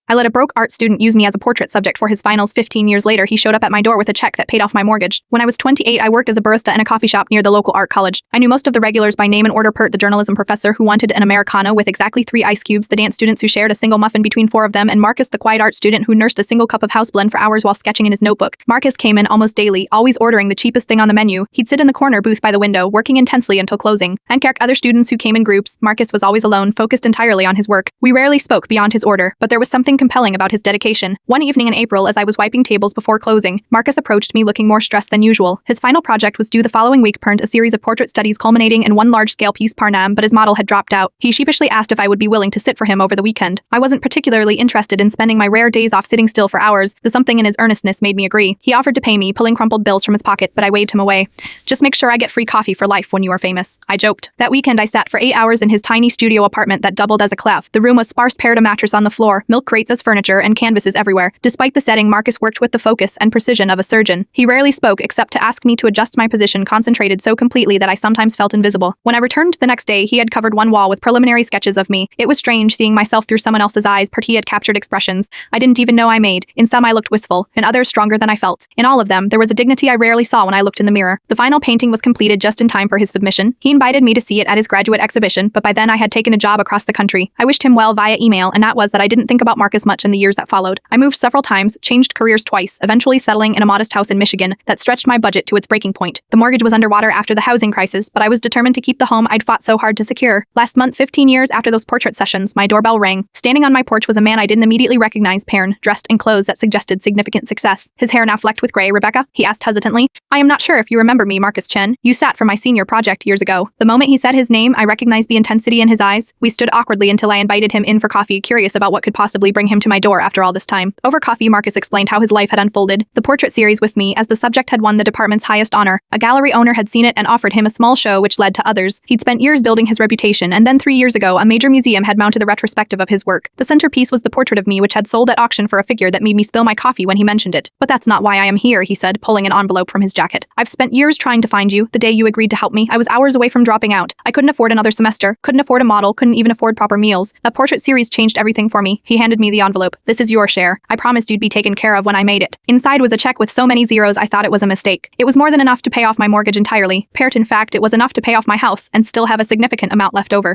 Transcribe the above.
I let a broke art student use me as a portrait subject for his finals. 15 years later, he showed up at my door with a check that paid off my mortgage. When I was 28, I worked as a barista in a coffee shop near the local art college. I knew most of the regulars by name and order. Pert, the journalism professor who wanted an Americano with exactly 3 ice cubes, the dance students who shared a single muffin between 4 of them, and Marcus, the quiet art student who nursed a single cup of house blend for hours while sketching in his notebook. Marcus came in almost daily, always ordering the cheapest thing on the menu. He'd sit in the corner booth by the window, working intensely until closing. And other students who came in groups. Marcus was always alone, focused entirely on his work. We rarely spoke beyond his order, but there was something compelling about his dedication. One evening in April, as I was wiping tables before closing, Marcus approached me looking more stressed than usual. His final project was due the following week, a series of portrait studies culminating in one large-scale piece par nam, but his model had dropped out. He sheepishly asked if I would be willing to sit for him over the weekend. I wasn't particularly interested in spending my rare days off sitting still for hours. The something in his earnestness made me agree. He offered to pay me, pulling crumpled bills from his pocket, but I waved him away. Just make sure I get free coffee for life when you are famous, I joked. That weekend I sat for 8 hours in his tiny studio apartment that doubled as a clef. The room was sparse, paired a mattress on the floor, milk crates as furniture, and canvases everywhere. Despite the setting, Marcus worked with the focus and precision of a surgeon. He rarely spoke except to ask me to adjust my position, concentrated so completely that I sometimes felt invisible. When I returned the next day, he had covered one wall with preliminary sketches of me. It was strange seeing myself through someone else's eyes. He had captured expressions I didn't even know I made. In some I looked wistful, in others stronger than I felt. In all of them, there was a dignity I rarely saw when I looked in the mirror. The final painting was completed just in time for his submission. He invited me to see it at his graduate exhibition, but by then I had taken a job across the country. I wished him well via email, and that was that I didn't think about Marcus much in the years that followed. I moved several times, changed careers twice, eventually settling in a modest house in Michigan that stretched my budget to its breaking point. The mortgage was underwater after the housing crisis, but I was determined to keep the home I'd fought so hard to secure. Last month, 15 years after those portrait sessions, my doorbell rang. Standing on my porch was a man I didn't immediately recognize, Perrin, dressed in clothes that suggested significant success. His hair now flecked with gray. Rebecca? He asked hesitantly. I am not sure if you remember me, Marcus Chen. You sat for my senior project years ago. The moment he said his name, I recognized the intensity in his eyes. We stood awkwardly until I invited him in for coffee, curious about what could possibly bring him to my door after all this time. Over coffee, Marcus explained how his life had unfolded. The portrait series with me, as the subject had won the department's highest honor. A gallery owner had seen it and offered him a small show which led to others. He'd spent years building his reputation, and then 3 years ago, a major museum had mounted a retrospective of his work. The centerpiece was the portrait of me which had sold at auction for a figure that made me spill my coffee when he mentioned it. But that's not why I am here, he said, pulling an envelope from his jacket. I've spent years trying to find you. The day you agreed to help me, I was hours away from dropping out. I couldn't afford another semester, couldn't afford a model, couldn't even afford proper meals. That portrait series changed everything for me. He handed me the envelope. This is your share. I promised you'd be taken care of when I made it. Inside was a check with so many zeros I thought it was a mistake. It was more than enough to pay off my mortgage entirely. In fact, it was enough to pay off my house and still have a significant amount left over.